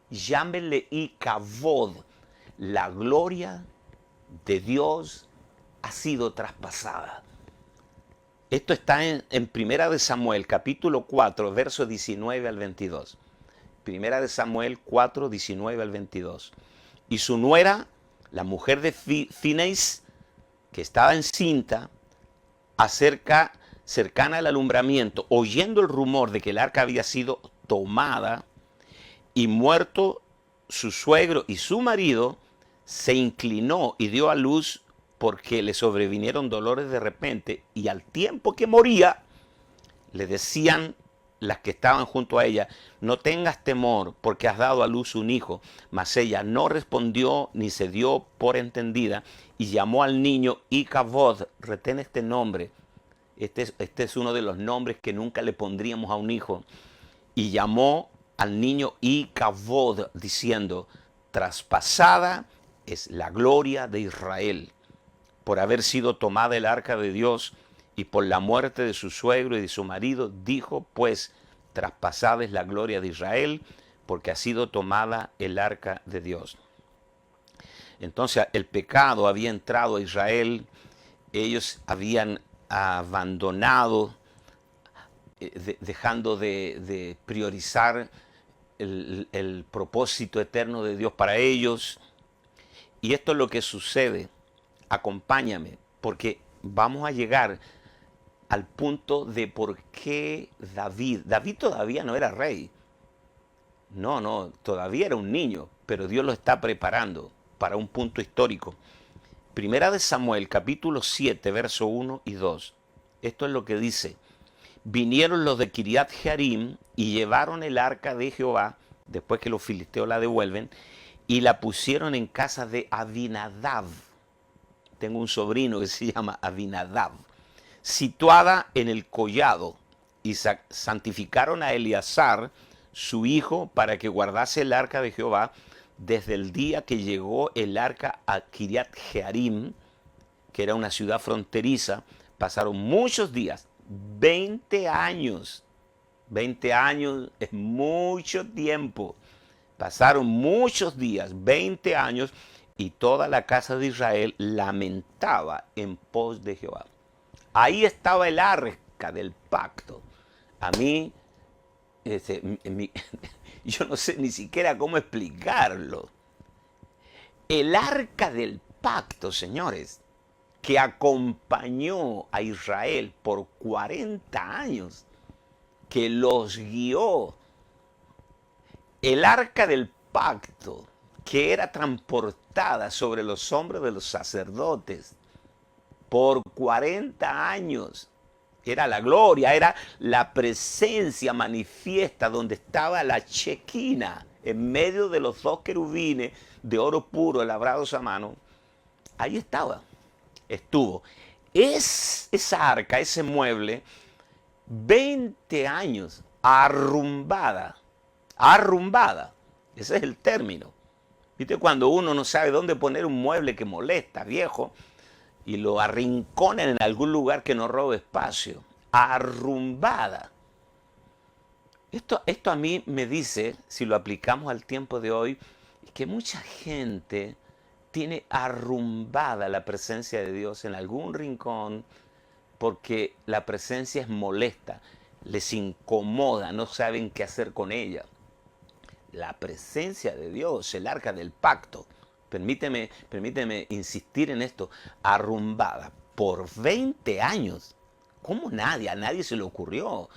llámenle Icabod, la gloria de Dios ha sido traspasada. Esto está en Primera de Samuel, capítulo 4, versos 19 al 22. Primera de Samuel 4, 19 al 22. Y su nuera, la mujer de Fineis, que estaba encinta, cercana al alumbramiento, oyendo el rumor de que el arca había sido tomada y muerto su suegro y su marido, se inclinó y dio a luz porque le sobrevinieron dolores de repente, y al tiempo que moría, le decían las que estaban junto a ella, no tengas temor porque has dado a luz un hijo. Mas ella no respondió ni se dio por entendida y llamó al niño Icabod. Retén este nombre. Este es uno de los nombres que nunca le pondríamos a un hijo. Y llamó al niño Icabod diciendo, traspasada es la gloria de Israel por haber sido tomada el arca de Dios y por la muerte de su suegro y de su marido. Dijo pues, traspasada es la gloria de Israel porque ha sido tomada el arca de Dios. Entonces el pecado había entrado a Israel, ellos habían abandonado, dejando de priorizar el propósito eterno de Dios para ellos. Y esto es lo que sucede. Acompáñame, porque vamos a llegar al punto de por qué David todavía no era rey. No, todavía era un niño, pero Dios lo está preparando para un punto histórico. Primera de Samuel, capítulo 7, verso 1 y 2. Esto es lo que dice. Vinieron los de Kiriat Jearim y llevaron el arca de Jehová, después que los filisteos la devuelven, y la pusieron en casa de Abinadab. Tengo un sobrino que se llama Abinadab, situada en el collado, y santificaron a Eleazar, su hijo, para que guardase el arca de Jehová desde el día que llegó el arca a Kiriat Jearim, que era una ciudad fronteriza. Pasaron muchos días, 20 años. 20 años es mucho tiempo. Pasaron muchos días, 20 años, y toda la casa de Israel lamentaba en pos de Jehová. Ahí estaba el arca del pacto. A mí, yo no sé ni siquiera cómo explicarlo. El arca del pacto, señores, que acompañó a Israel por 40 años, que los guió. El arca del pacto, que era transportada sobre los hombros de los sacerdotes por 40 años. Era la gloria, era la presencia manifiesta donde estaba la chequina en medio de los dos querubines de oro puro labrados a mano. Ahí estaba, estuvo. Esa arca, ese mueble, 20 años arrumbada, arrumbada. Ese es el término. ¿Viste? Cuando uno no sabe dónde poner un mueble que molesta, viejo, y lo arrinconan en algún lugar que no robe espacio. Arrumbada. Esto a mí me dice, si lo aplicamos al tiempo de hoy, que mucha gente tiene arrumbada la presencia de Dios en algún rincón porque la presencia es molesta, les incomoda, no saben qué hacer con ella. La presencia de Dios, el arca del pacto, permíteme insistir en esto, arrumbada por 20 años. ¿Cómo nadie? A nadie se le ocurrió.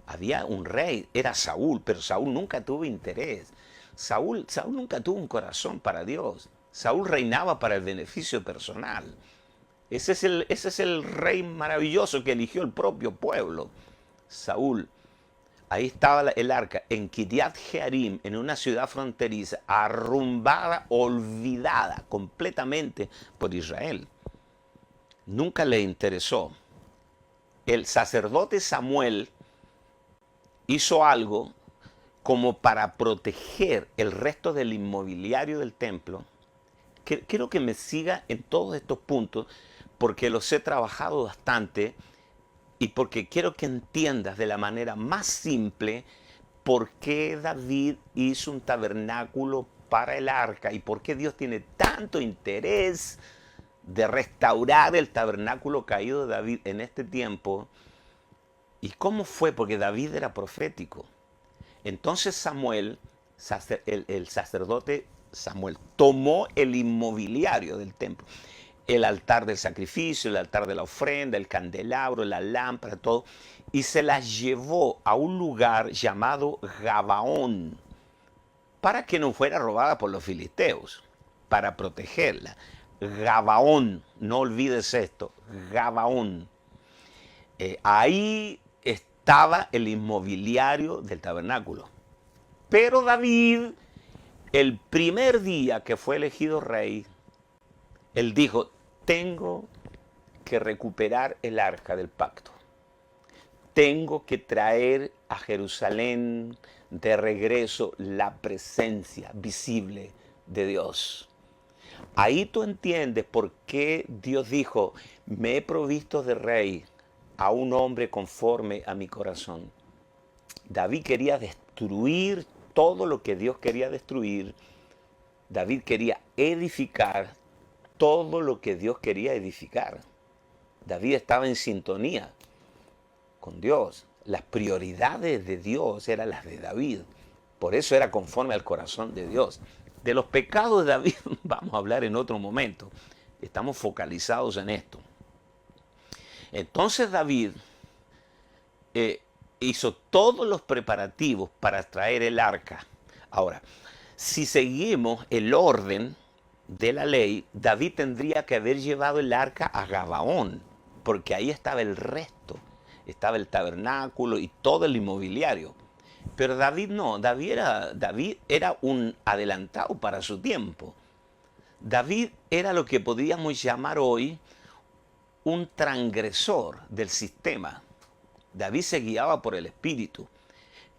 Había un rey, era Saúl, pero Saúl nunca tuvo interés. Saúl nunca tuvo un corazón para Dios. Saúl reinaba para el beneficio personal. Ese es el rey maravilloso que eligió el propio pueblo. Saúl. Ahí estaba el arca, en Kiriat Jearim, en una ciudad fronteriza, arrumbada, olvidada completamente por Israel. Nunca le interesó. El sacerdote Samuel hizo algo como para proteger el resto del inmobiliario del templo. Quiero que me siga en todos estos puntos, porque los he trabajado bastante y porque quiero que entiendas de la manera más simple por qué David hizo un tabernáculo para el arca y por qué Dios tiene tanto interés de restaurar el tabernáculo caído de David en este tiempo. ¿Y cómo fue? Porque David era profético. Entonces Samuel, el sacerdote Samuel, tomó el inmobiliario del templo. El altar del sacrificio, el altar de la ofrenda, el candelabro, la lámpara, todo, y se las llevó a un lugar llamado Gabaón, para que no fuera robada por los filisteos, para protegerla. Gabaón, no olvides esto, Gabaón. Ahí estaba el inmobiliario del tabernáculo. Pero David, el primer día que fue elegido rey, él dijo, tengo que recuperar el arca del pacto. Tengo que traer a Jerusalén de regreso la presencia visible de Dios. Ahí tú entiendes por qué Dios dijo, me he provisto de rey a un hombre conforme a mi corazón. David quería destruir todo lo que Dios quería destruir. David quería edificar todo lo que Dios quería edificar. David estaba en sintonía con Dios. Las prioridades de Dios eran las de David. Por eso era conforme al corazón de Dios. De los pecados de David vamos a hablar en otro momento. Estamos focalizados en esto. Entonces David hizo todos los preparativos para traer el arca. Ahora, si seguimos el orden de la ley, David tendría que haber llevado el arca a Gabaón, porque ahí estaba el resto, estaba el tabernáculo y todo el inmobiliario. Pero David no, David era un adelantado para su tiempo. David era lo que podríamos llamar hoy un transgresor del sistema. David se guiaba por el Espíritu.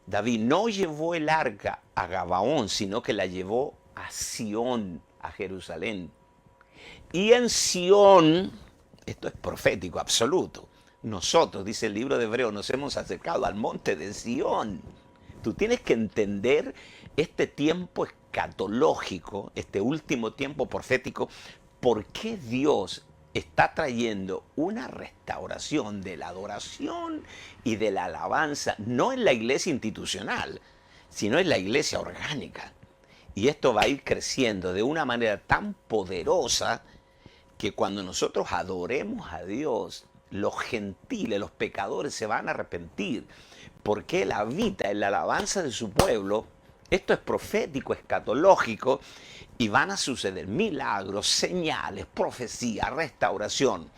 David no llevó el arca a Gabaón, sino que la llevó a Sión, a Jerusalén. Y en Sión, esto es profético absoluto, nosotros, dice el libro de Hebreos, nos hemos acercado al monte de Sión. Tú tienes que entender este tiempo escatológico, este último tiempo profético, por qué Dios está trayendo una restauración de la adoración y de la alabanza, no en la iglesia institucional, sino en la iglesia orgánica. Y esto va a ir creciendo de una manera tan poderosa que cuando nosotros adoremos a Dios, los gentiles, los pecadores se van a arrepentir, porque Él habita en la alabanza de su pueblo. Esto es profético, escatológico, y van a suceder milagros, señales, profecía, restauración.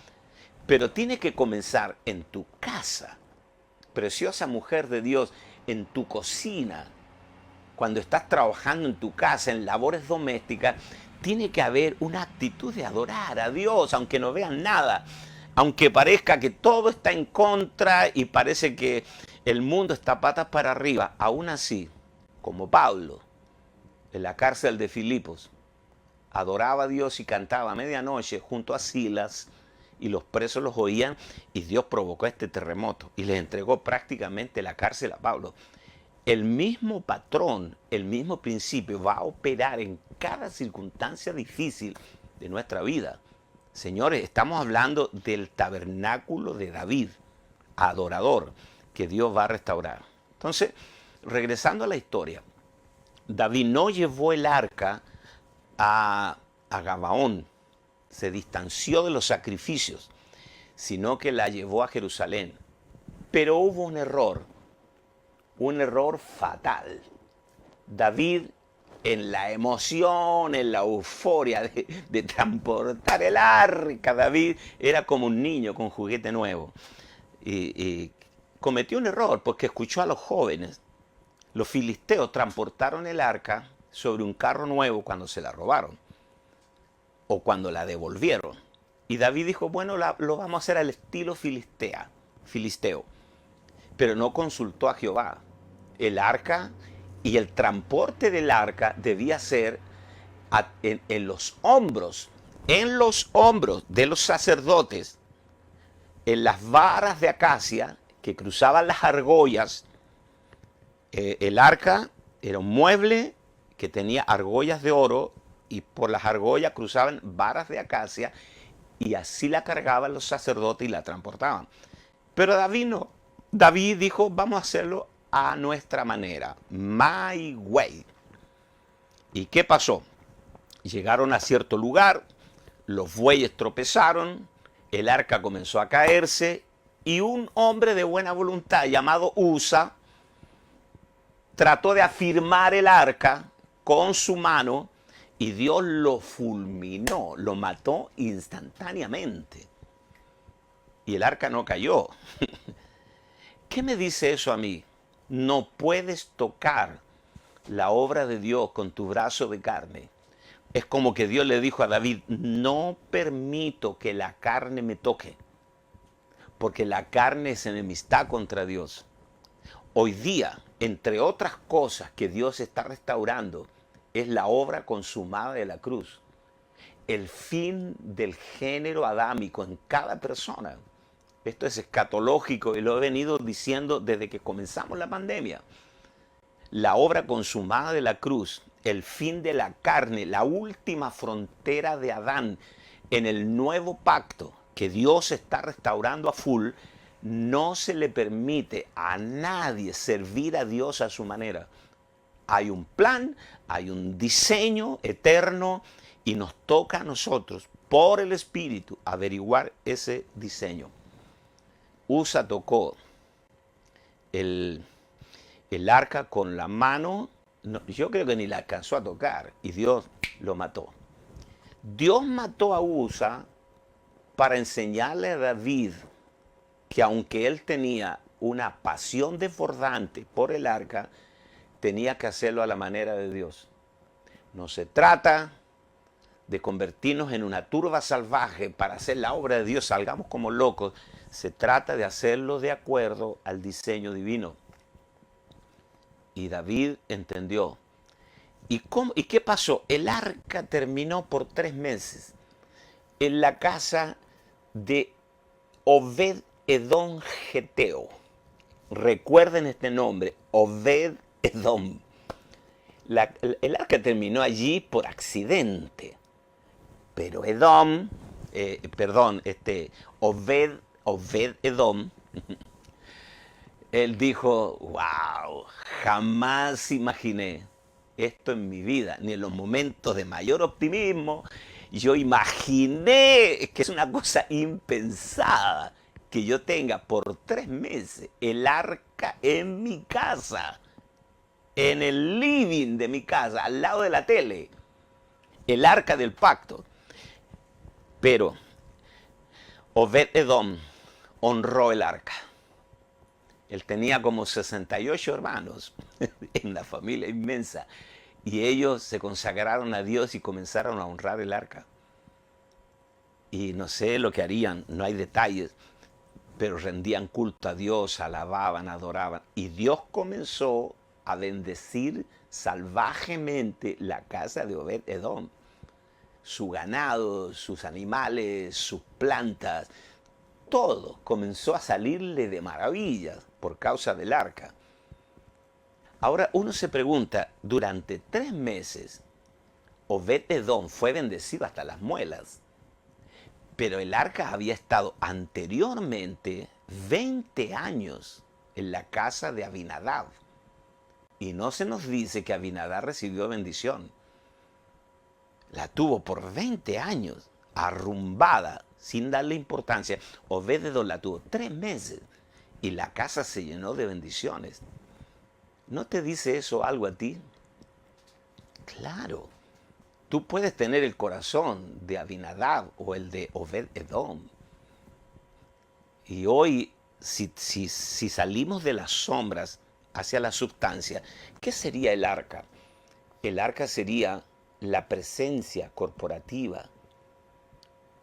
Pero tiene que comenzar en tu casa, preciosa mujer de Dios, en tu cocina, cuando estás trabajando en tu casa, en labores domésticas. Tiene que haber una actitud de adorar a Dios, aunque no vean nada, aunque parezca que todo está en contra y parece que el mundo está patas para arriba. Aún así, como Pablo, en la cárcel de Filipos, adoraba a Dios y cantaba a medianoche junto a Silas, y los presos los oían, y Dios provocó este terremoto y les entregó prácticamente la cárcel a Pablo. El mismo patrón, el mismo principio va a operar en cada circunstancia difícil de nuestra vida. Señores, estamos hablando del tabernáculo de David, adorador, que Dios va a restaurar. Entonces, regresando a la historia, David no llevó el arca a Gabaón, se distanció de los sacrificios, sino que la llevó a Jerusalén. Pero hubo un error fatal. David, en la emoción, en la euforia de transportar el arca, David era como un niño con juguete nuevo. Y cometió un error porque escuchó a los jóvenes. Los filisteos transportaron el arca sobre un carro nuevo cuando se la robaron o cuando la devolvieron. Y David dijo, bueno, lo vamos a hacer al estilo filisteo. Pero no consultó a Jehová. El arca y el transporte del arca debía ser en los hombros de los sacerdotes, en las varas de acacia que cruzaban las argollas. El arca era un mueble que tenía argollas de oro, y por las argollas cruzaban varas de acacia, y así la cargaban los sacerdotes y la transportaban. Pero David no. David dijo, vamos a hacerlo a nuestra manera, my way. ¿Y qué pasó? Llegaron a cierto lugar, los bueyes tropezaron, el arca comenzó a caerse, y un hombre de buena voluntad llamado Usa trató de afirmar el arca con su mano, y Dios lo fulminó, lo mató instantáneamente. Y el arca no cayó. ¿Qué me dice eso a mí? No puedes tocar la obra de Dios con tu brazo de carne. Es como que Dios le dijo a David, no permito que la carne me toque, porque la carne es enemistad contra Dios. Hoy día, entre otras cosas que Dios está restaurando, es la obra consumada de la cruz. El fin del género adámico en cada persona. Esto es escatológico y lo he venido diciendo desde que comenzamos la pandemia. La obra consumada de la cruz, el fin de la carne, la última frontera de Adán en el nuevo pacto que Dios está restaurando a full. No se le permite a nadie servir a Dios a su manera. Hay un plan, hay un diseño eterno, y nos toca a nosotros, por el Espíritu, averiguar ese diseño. Usa tocó el arca con la mano, no, yo creo que ni la alcanzó a tocar, y Dios lo mató. Dios mató a Usa para enseñarle a David que aunque él tenía una pasión desbordante por el arca, tenía que hacerlo a la manera de Dios. No se trata de convertirnos en una turba salvaje para hacer la obra de Dios, salgamos como locos. Se trata de hacerlo de acuerdo al diseño divino. Y David entendió. ¿Y qué pasó? El arca terminó por 3 meses en la casa de Obed-Edom Geteo. Recuerden este nombre, Obed-Edom. El arca terminó allí por accidente. Pero Obed-Edom, él dijo, wow, jamás imaginé esto en mi vida, ni en los momentos de mayor optimismo. Yo imaginé que es una cosa impensada que yo tenga por 3 meses el arca en mi casa, en el living de mi casa, al lado de la tele, el arca del pacto. Pero Obed-Edom honró el arca. Él tenía como 68 hermanos en la familia inmensa. Y ellos se consagraron a Dios y comenzaron a honrar el arca. Y no sé lo que harían, no hay detalles, pero rendían culto a Dios, alababan, adoraban. Y Dios comenzó a bendecir salvajemente la casa de Obed-Edom. Su ganado, sus animales, sus plantas, todo comenzó a salirle de maravillas por causa del arca. Ahora uno se pregunta, durante 3 meses, Obed-Edom fue bendecido hasta las muelas, pero el arca había estado anteriormente 20 años en la casa de Abinadab. Y no se nos dice que Abinadab recibió bendición. La tuvo por 20 años, arrumbada, sin darle importancia. Obed-Edom la tuvo 3 meses y la casa se llenó de bendiciones. ¿No te dice eso algo a ti? Claro, tú puedes tener el corazón de Abinadab o el de Obed-Edom. Y hoy, si salimos de las sombras hacia la sustancia, ¿qué sería el arca? El arca sería la presencia corporativa.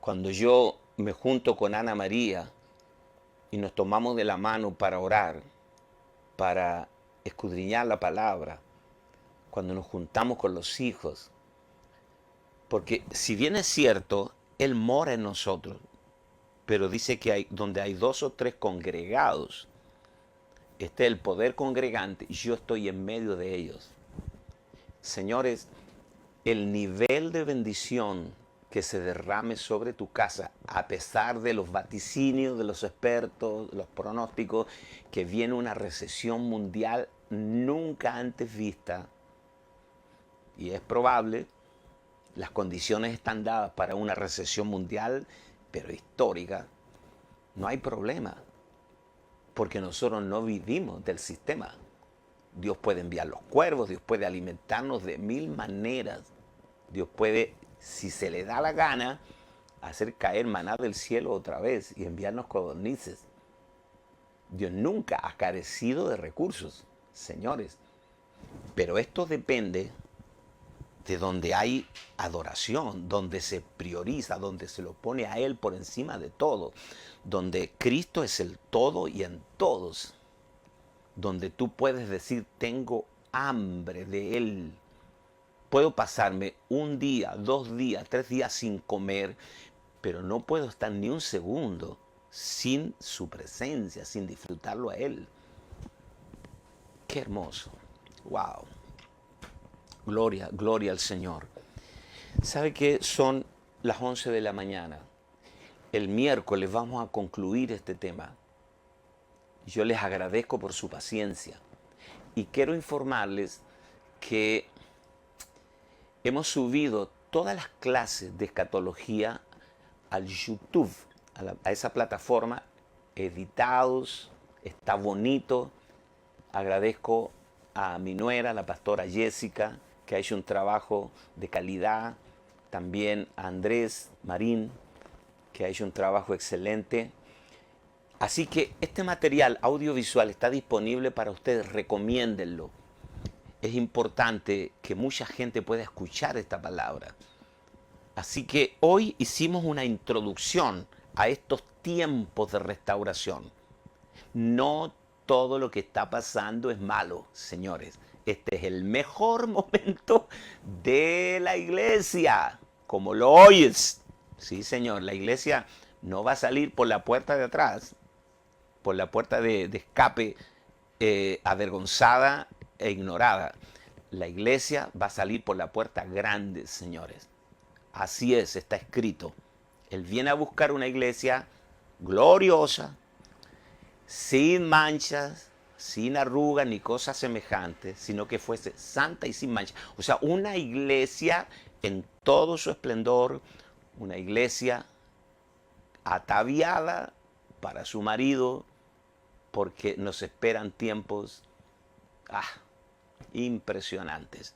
Cuando yo me junto con Ana María y nos tomamos de la mano para orar, para escudriñar la palabra, cuando nos juntamos con los hijos, porque si bien es cierto, Él mora en nosotros, pero dice que donde hay 2 o 3 congregados, este es el poder congregante y yo estoy en medio de ellos. Señores, el nivel de bendición que se derrame sobre tu casa, a pesar de los vaticinios de los expertos, los pronósticos, que viene una recesión mundial nunca antes vista, y es probable, las condiciones están dadas para una recesión mundial, pero histórica, no hay problema, porque nosotros no vivimos del sistema. Dios puede enviar los cuervos, Dios puede alimentarnos de 1000 maneras, Dios puede, si se le da la gana, hacer caer maná del cielo otra vez y enviarnos codornices. Dios nunca ha carecido de recursos, señores. Pero esto depende de donde hay adoración, donde se prioriza, donde se lo pone a Él por encima de todo, donde Cristo es el todo y en todos, donde tú puedes decir, tengo hambre de Él. Puedo pasarme 1 día, 2 días, 3 días sin comer, pero no puedo estar ni un segundo sin su presencia, sin disfrutarlo a Él. Qué hermoso. Wow. Gloria, gloria al Señor. ¿Sabe qué? Son las 11 de la mañana. El miércoles vamos a concluir este tema. Yo les agradezco por su paciencia. Y quiero informarles que hemos subido todas las clases de escatología al YouTube, a esa plataforma, editados, está bonito. Agradezco a mi nuera, la pastora Jessica, que ha hecho un trabajo de calidad. También a Andrés Marín, que ha hecho un trabajo excelente. Así que este material audiovisual está disponible para ustedes, recomiéndenlo. Es importante que mucha gente pueda escuchar esta palabra. Así que hoy hicimos una introducción a estos tiempos de restauración. No todo lo que está pasando es malo, señores. Este es el mejor momento de la iglesia, como lo oyes. Sí, señor, la iglesia no va a salir por la puerta de atrás, por la puerta de escape, avergonzada e ignorada. La iglesia va a salir por la puerta grande, señores. Así es, está escrito. Él viene a buscar una iglesia gloriosa, sin manchas, sin arrugas ni cosas semejantes, sino que fuese santa y sin mancha. O sea, una iglesia en todo su esplendor, una iglesia ataviada para su marido, porque nos esperan tiempos impresionantes.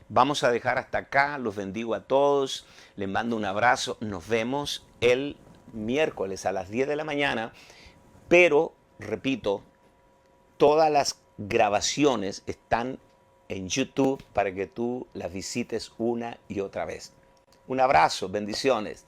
Vamos a dejar hasta acá, los bendigo a todos, les mando un abrazo, nos vemos el miércoles a las 10 de la mañana, pero, repito, todas las grabaciones están en YouTube para que tú las visites una y otra vez. Un abrazo, bendiciones.